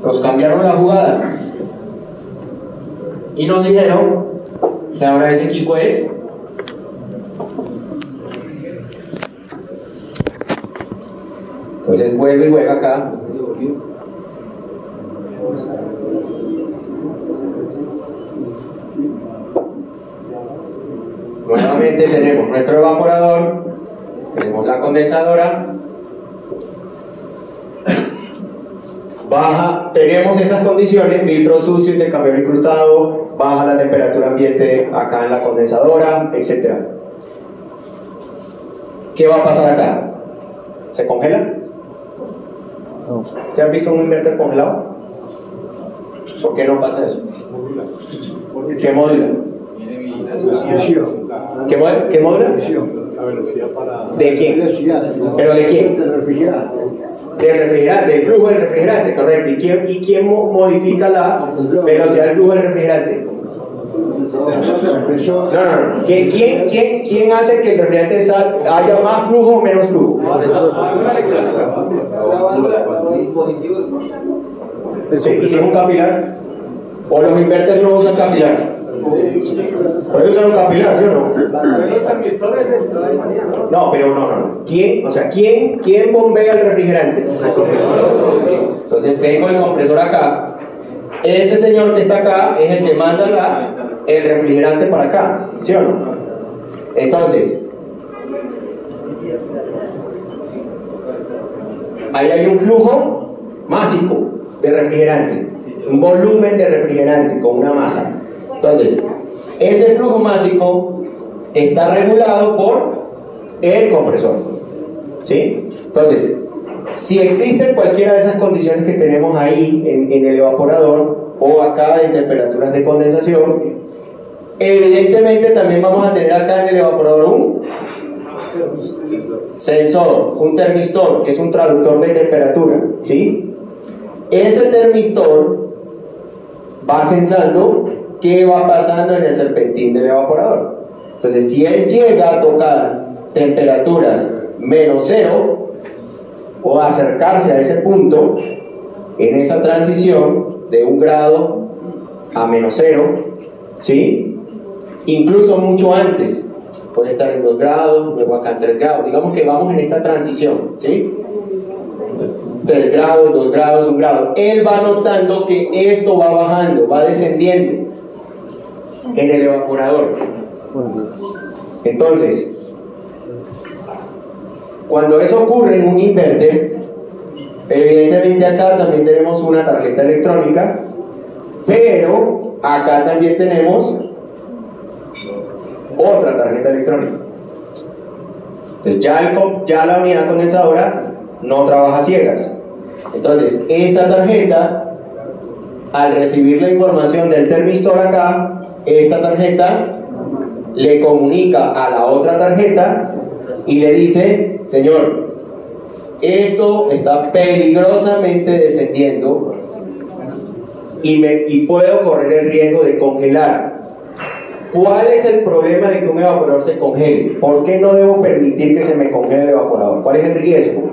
Nos cambiaron la jugada y nos dijeron que ahora ese equipo es entonces vuelve y juega acá. Nuevamente tenemos nuestro evaporador, tenemos la condensadora, baja, tenemos esas condiciones, filtro sucio, intercambiador incrustado, baja la temperatura ambiente acá en la condensadora, etc. ¿Qué va a pasar acá? ¿Se congela? No. ¿Se han visto un inverter congelado? ¿Por qué no pasa eso? ¿Qué modula? ¿Qué modula? La velocidad para... ¿De quién? ¿Pero de quién? Del refrigerante, el flujo del refrigerante, correcto. ¿Y quién modifica la velocidad del flujo del refrigerante? No. ¿Quién hace que el refrigerante haya más flujo o menos flujo? Sí, ¿y si es un capilar? ¿O los inverters no usan capilar? Puede usar un capilar, ¿sí o no? No, pero no. ¿Quién bombea el refrigerante? Entonces tengo el compresor acá. Ese señor que está acá es el que manda el refrigerante para acá, ¿sí o no? Entonces, ahí hay un flujo másico de refrigerante, un volumen de refrigerante con una masa. Entonces, ese flujo másico está regulado por el compresor, ¿sí? Entonces, si existen cualquiera de esas condiciones que tenemos ahí en el evaporador o acá en temperaturas de condensación, evidentemente también vamos a tener acá en el evaporador un sensor, un termistor, que es un traductor de temperatura, ¿sí? Ese termistor va sensando qué va pasando en el serpentín del evaporador. Entonces, si él llega a tocar temperaturas -0 o a acercarse a ese punto, en esa transición de 1 grado a -0, ¿sí? Incluso mucho antes, puede estar en 2 grados, luego acá en 3 grados, digamos que vamos en esta transición, ¿sí? 3 grados, 2 grados, 1 grado. Él va notando que esto va bajando, va descendiendo en el evaporador. Entonces, cuando eso ocurre en un inverter, evidentemente acá también tenemos una tarjeta electrónica, pero acá también tenemos otra tarjeta electrónica. Entonces ya la unidad condensadora no trabaja a ciegas. Entonces esta tarjeta, al recibir la información del termistor acá, esta tarjeta le comunica a la otra tarjeta y le dice: señor, esto está peligrosamente descendiendo y puedo correr el riesgo de congelar. ¿Cuál es el problema de que un evaporador se congele? ¿Por qué no debo permitir que se me congele el evaporador? ¿Cuál es el riesgo?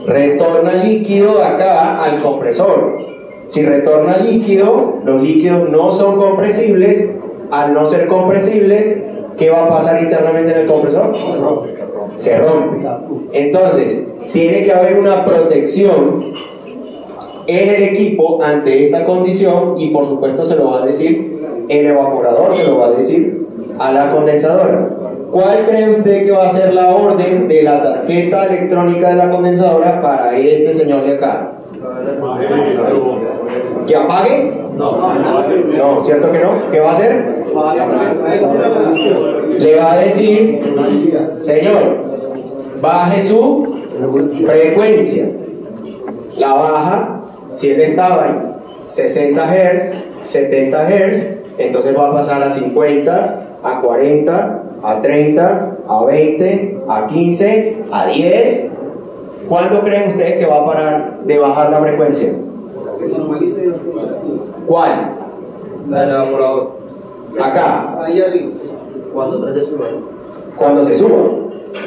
Retorna líquido acá al compresor. Si retorna líquido, los líquidos no son compresibles. Al no ser compresibles, ¿qué va a pasar internamente en el compresor? Se rompe. Entonces, tiene que haber una protección en el equipo ante esta condición, y por supuesto se lo va a decir el evaporador, se lo va a decir a la condensadora. ¿Cuál cree usted que va a ser la orden de la tarjeta electrónica de la condensadora para este señor de acá? ¿Que apague? No, ¿cierto que no? ¿Qué va a hacer? Le va a decir: señor, baje su frecuencia. La baja. Si él estaba en 60 Hz, 70 Hz, entonces va a pasar a 50, a 40, a 30, a 20, a 15, a 10. ¿Cuándo creen ustedes que va a parar de bajar la frecuencia? ¿Cuál? La del evaporador. Acá. Ahí arriba. Cuando se suba. Cuando se suba,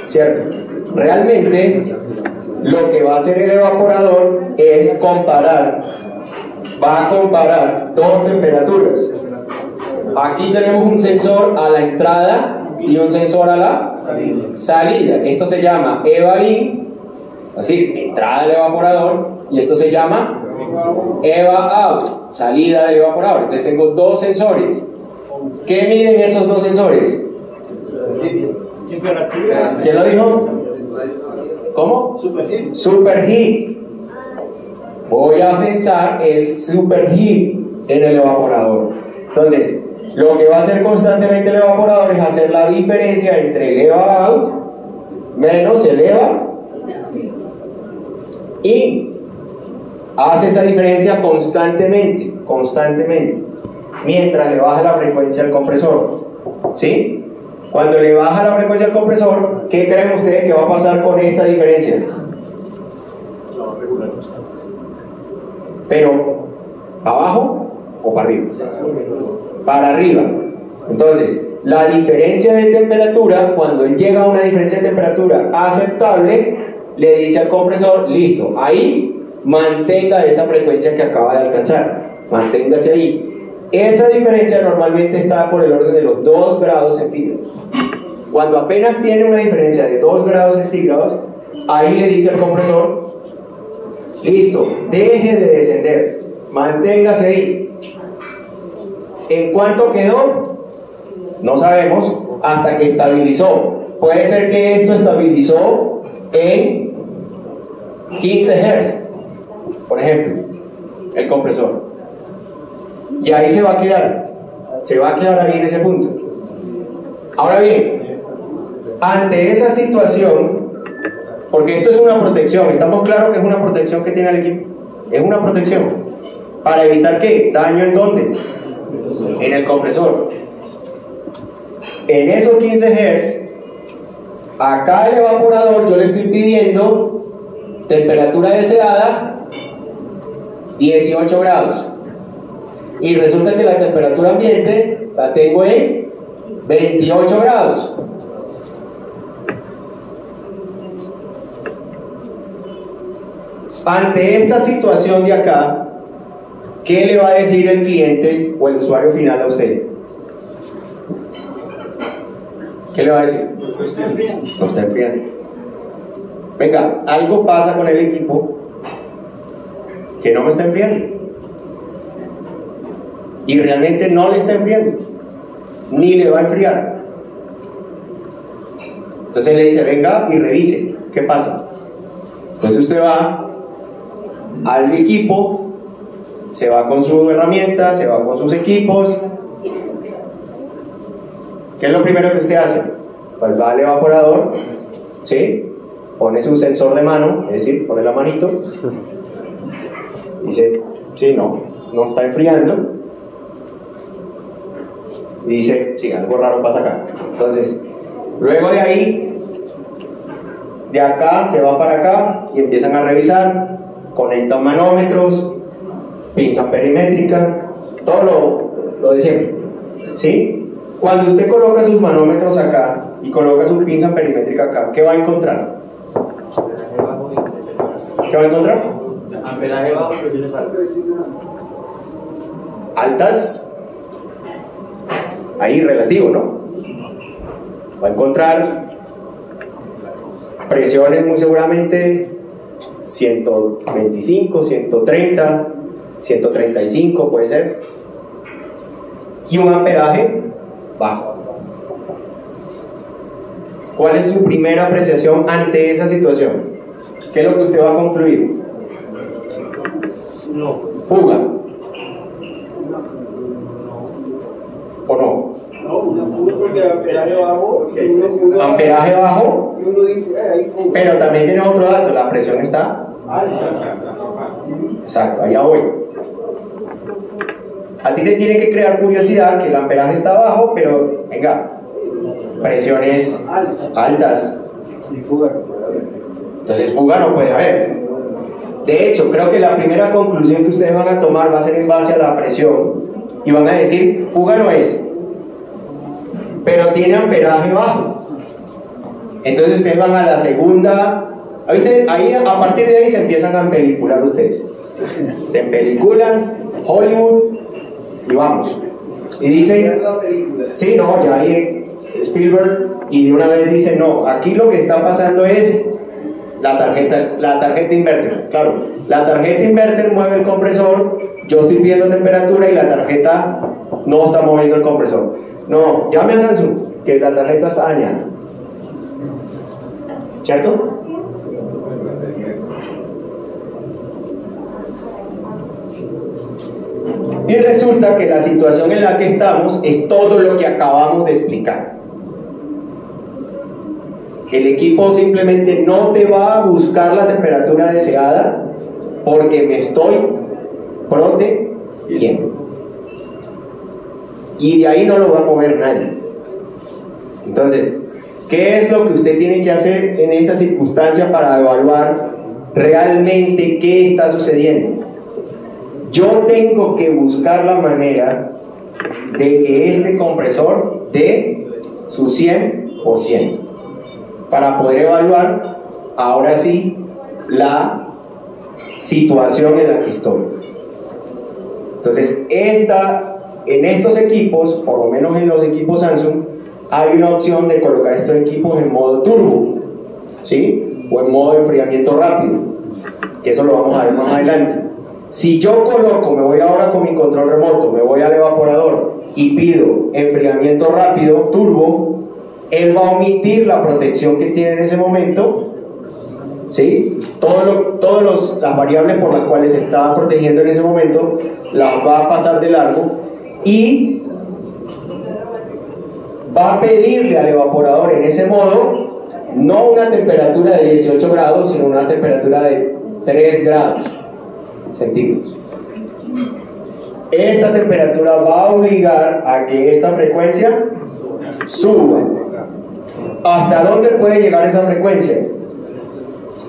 ¿cierto? Realmente lo que va a hacer el evaporador es comparar, va a comparar dos temperaturas. Aquí tenemos un sensor a la entrada y un sensor a la salida. Esto se llama EVA IN, así, entrada del evaporador, y esto se llama EVA OUT, salida del evaporador. Entonces tengo dos sensores. ¿Qué miden esos dos sensores? ¿Quién lo dijo? ¿Cómo? Superheat. Voy a censar el superheat en el evaporador. Entonces, lo que va a hacer constantemente el evaporador es hacer la diferencia entre el EVA OUT menos el EVA IN. Hace esa diferencia constantemente, mientras le baja la frecuencia al compresor. ¿Sí? Cuando le baja la frecuencia al compresor, ¿qué creen ustedes que va a pasar con esta diferencia? Pero, ¿para abajo o para arriba? Para arriba. Entonces, la diferencia de temperatura, cuando él llega a una diferencia de temperatura aceptable, le dice al compresor, listo, ahí mantenga esa frecuencia que acaba de alcanzar, manténgase ahí. Esa diferencia normalmente está por el orden de los 2 grados centígrados. Cuando apenas tiene una diferencia de 2 grados centígrados, ahí le dice al compresor, listo, deje de descender, manténgase ahí. ¿En cuánto quedó? No sabemos, hasta que estabilizó. Puede ser que esto estabilizó en 15 Hz, por ejemplo, el compresor. Y ahí se va a quedar ahí en ese punto. Ahora bien, ante esa situación, porque esto es una protección, estamos claros que es una protección que tiene el equipo, es una protección, ¿para evitar qué? ¿Daño en dónde? En el compresor. En esos 15 Hz, acá el evaporador yo le estoy pidiendo temperatura deseada 18 grados. Y resulta que la temperatura ambiente la tengo en 28 grados. Ante esta situación de acá, ¿qué le va a decir el cliente o el usuario final a usted? ¿Qué le va a decir? No está enfriando. No está enfriando. Venga, algo pasa con el equipo que no me está enfriando. Y realmente no le está enfriando, ni le va a enfriar. Entonces le dice, venga y revise, ¿qué pasa? Entonces usted va al equipo, se va con su herramienta, se va con sus equipos. ¿Qué es lo primero que usted hace? Pues va al evaporador, ¿sí? Pone su sensor de mano, es decir, pone la manito, dice, sí, no está enfriando. Y dice, sí, algo raro pasa acá. Entonces, luego de ahí, de acá se va para acá y empiezan a revisar, conectan manómetros, pinza perimétrica, todo lo de siempre, ¿sí? Cuando usted coloca sus manómetros acá y coloca su pinza perimétrica acá, ¿qué va a encontrar? ¿Qué va a encontrar? Amperaje bajo, presiones altas. Altas. Ahí relativo, ¿no? Va a encontrar presiones muy seguramente 125, 130, 135 puede ser, y un amperaje bajo. ¿Cuál es su primera apreciación ante esa situación? ¿Qué es lo que usted va a concluir? No. Fuga. ¿O no? No, porque amperaje bajo, Amperaje bajo, y uno dice, ahí fuga. pero también tiene otro dato, la presión está Alta. exacto, allá voy. A ti te tiene que crear curiosidad que el amperaje está bajo, pero venga, presiones altas. Y fuga. Entonces fuga no puede haber. De hecho, creo que la primera conclusión que ustedes van a tomar va a ser en base a la presión y van a decir, fuga no es, pero tiene amperaje bajo. Entonces ustedes van a la segunda Ahí, a partir de ahí se empiezan a pelicular ustedes. Se peliculan, Hollywood, y vamos. Y dicen, sí, no, ya ahí Spielberg, y de una vez dicen, no, aquí lo que está pasando es la tarjeta inverter. Claro, la tarjeta inverter mueve el compresor, yo estoy pidiendo temperatura y la tarjeta no está moviendo el compresor. No, llame a Samsung, que la tarjeta está dañada. ¿Cierto? Y resulta que la situación en la que estamos es todo lo que acabamos de explicar. El equipo simplemente no te va a buscar la temperatura deseada porque me estoy protegiendo. Y de ahí no lo va a mover nadie. Entonces, ¿qué es lo que usted tiene que hacer en esa circunstancia para evaluar realmente qué está sucediendo? Yo tengo que buscar la manera de que este compresor dé su 100% para poder evaluar ahora sí la situación en la que estoy. Entonces, en estos equipos, por lo menos en los equipos Samsung, hay una opción de colocar estos equipos en modo turbo, ¿sí? O en modo de enfriamiento rápido, que eso lo vamos a ver más adelante. Si yo coloco, me voy ahora con mi control remoto, me voy al evaporador y pido enfriamiento rápido, turbo, él va a omitir la protección que tiene en ese momento, ¿sí? Todas las variables por las cuales se estaba protegiendo en ese momento las va a pasar de largo y va a pedirle al evaporador en ese modo no una temperatura de 18 grados, sino una temperatura de 3 grados centígrados. Esta temperatura va a obligar a que esta frecuencia suba. ¿Hasta dónde puede llegar esa frecuencia?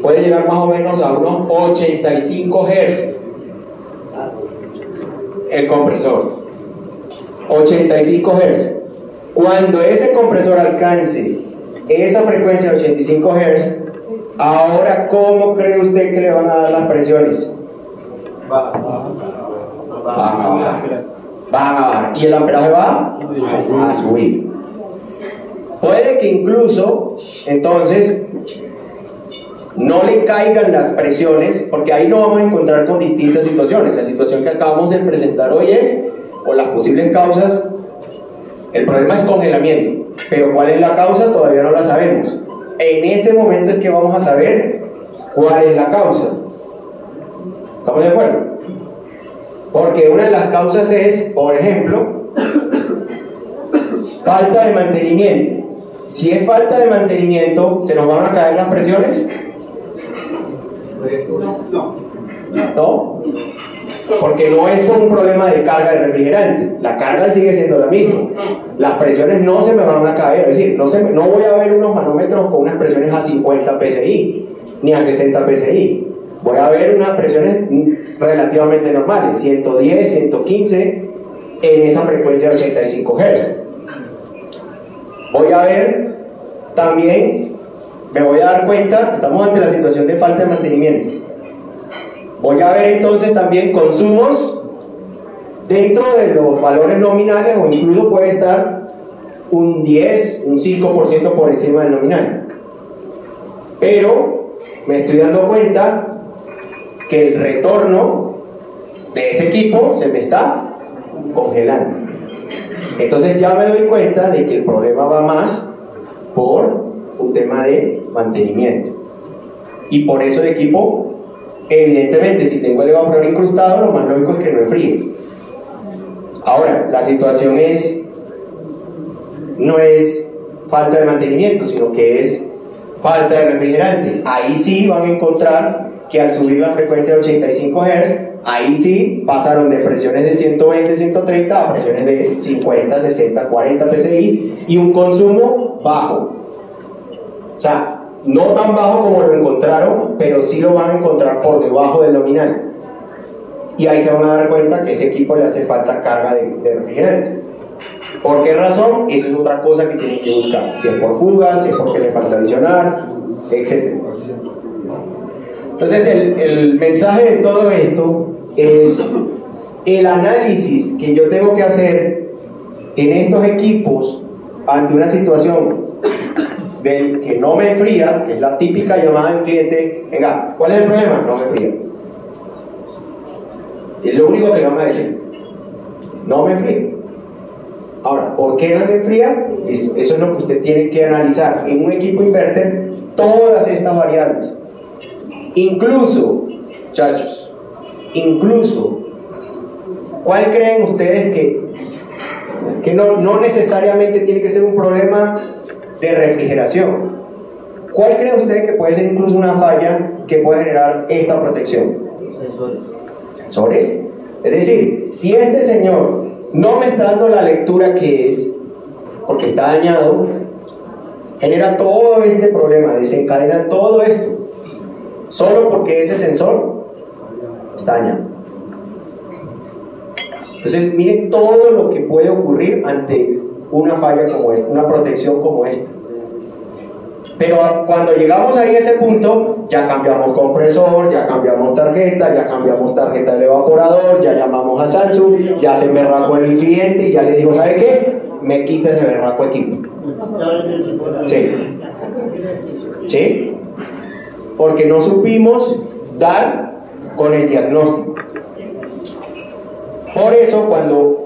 Puede llegar más o menos a unos 85 Hz el compresor. 85 Hz. Cuando ese compresor alcance esa frecuencia de 85 Hz, ahora ¿cómo cree usted que le van a dar las presiones? Van a bajar. Y el amperaje va a subir. Puede que incluso entonces no le caigan las presiones, porque ahí nos vamos a encontrar con distintas situaciones. La situación que acabamos de presentar hoy es, o las posibles causas, el problema es congelamiento, pero ¿cuál es la causa? Todavía no la sabemos. En ese momento es que vamos a saber cuál es la causa. ¿Estamos de acuerdo? Porque una de las causas es, por ejemplo, falta de mantenimiento. Si es falta de mantenimiento, ¿se nos van a caer las presiones? No, porque no es por un problema de carga de refrigerante. La carga sigue siendo la misma. Las presiones no se me van a caer. Es decir, no voy a ver unos manómetros con unas presiones a 50 psi ni a 60 psi. Voy a ver unas presiones relativamente normales, 110, 115 en esa frecuencia de 85 Hz. Voy a ver también, me voy a dar cuenta, estamos ante la situación de falta de mantenimiento. Voy a ver entonces también consumos dentro de los valores nominales, o incluso puede estar un 10, un 5% por encima del nominal. Pero me estoy dando cuenta que el retorno de ese equipo se me está congelando. Entonces ya me doy cuenta de que el problema va más por un tema de mantenimiento. Y por eso el equipo, evidentemente, si tengo el evaporador incrustado, lo más lógico es que no enfríe. Ahora, la situación no es falta de mantenimiento, sino que es falta de refrigerante. Ahí sí van a encontrar que al subir la frecuencia de 85 Hz, ahí sí pasaron de presiones de 120, 130 a presiones de 50, 60, 40 psi y un consumo bajo. O sea, no tan bajo como lo encontraron, pero sí lo van a encontrar por debajo del nominal. Y ahí se van a dar cuenta que a ese equipo le hace falta carga de refrigerante. ¿Por qué razón? Eso es otra cosa que tienen que buscar. Si es por fuga, si es porque le falta adicionar, etc. Entonces el mensaje de todo esto es el análisis que yo tengo que hacer en estos equipos ante una situación del que no me enfría, que es la típica llamada del cliente. Venga, ¿cuál es el problema? No me enfría. Es lo único que le van a decir. No me enfría. Ahora, ¿por qué no me enfría? Listo. Eso es lo que usted tiene que analizar. En un equipo inverter todas estas variables. Incluso, muchachos, ¿cuál creen ustedes que no necesariamente tiene que ser un problema de refrigeración? ¿Cuál creen ustedes que puede ser incluso una falla que puede generar esta protección? Sensores. Es decir, si este señor no me está dando la lectura que es, porque está dañado, genera todo este problema, desencadena todo esto, solo porque ese sensor está dañado. Entonces, miren todo lo que puede ocurrir ante una falla como esta, una protección como esta. Pero cuando llegamos ahí a ese punto, ya cambiamos compresor, ya cambiamos tarjeta del evaporador, ya llamamos a Samsung, ya se emberracó el cliente y ya le dijo, ¿sabe qué? Me quita ese berraco equipo. ¿Sí? Porque no supimos dar con el diagnóstico. Por eso, cuando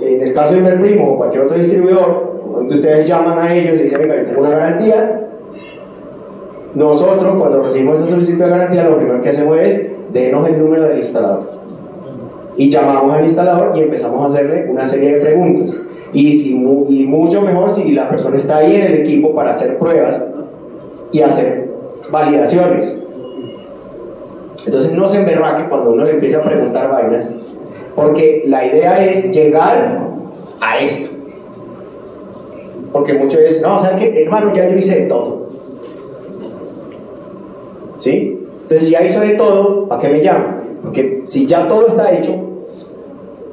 en el caso de Inverprimo o cualquier otro distribuidor, cuando ustedes llaman a ellos y le dicen, venga, yo tengo una garantía, nosotros cuando recibimos esa solicitud de garantía, lo primero que hacemos es denos el número del instalador y llamamos al instalador y empezamos a hacerle una serie de preguntas y mucho mejor si la persona está ahí en el equipo para hacer pruebas y hacer validaciones. Entonces no se emberraque cuando uno le empieza a preguntar vainas, porque la idea es llegar a esto. Porque muchos dicen, no, ¿sabes qué? Hermano, ya yo hice de todo. ¿Sí? Entonces, si ya hizo de todo, ¿para qué me llama? Porque si ya todo está hecho,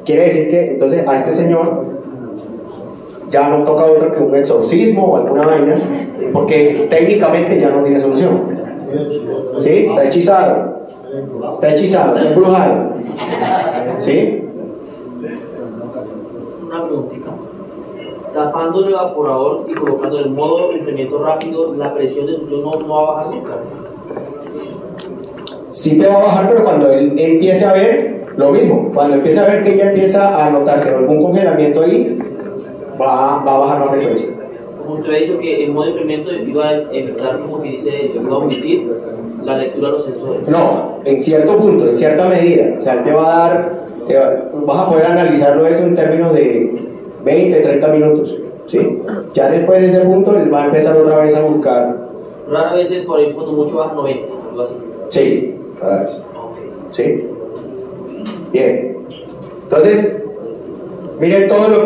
quiere decir que entonces a este señor ya no toca otro que un exorcismo o alguna vaina, porque técnicamente ya no tiene solución. ¿Sí? Está hechizado, está embrujado. ¿Sí? Una preguntita. Tapando el evaporador y colocando el modo de enfriamiento rápido, la presión de succión no va a bajar nunca. Sí te va a bajar, pero cuando él empiece a ver lo mismo, cuando empiece a ver que ya empieza a notarse algún congelamiento ahí, va a bajar la frecuencia. Como usted ha dicho que el modo de enfriamiento iba a evitar, como que dice, iba a omitir la lectura de los sensores. No, en cierto punto, en cierta medida. O sea, él te va a dar, vas a poder analizarlo eso en términos de 20, 30 minutos. ¿Sí? Ya después de ese punto, él va a empezar otra vez a buscar. Rara vez, por ejemplo, cuando mucho baja 90, algo así. Sí, rara vez. ¿Sí? Bien. Entonces, miren todo lo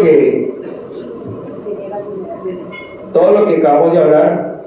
que acabamos de hablar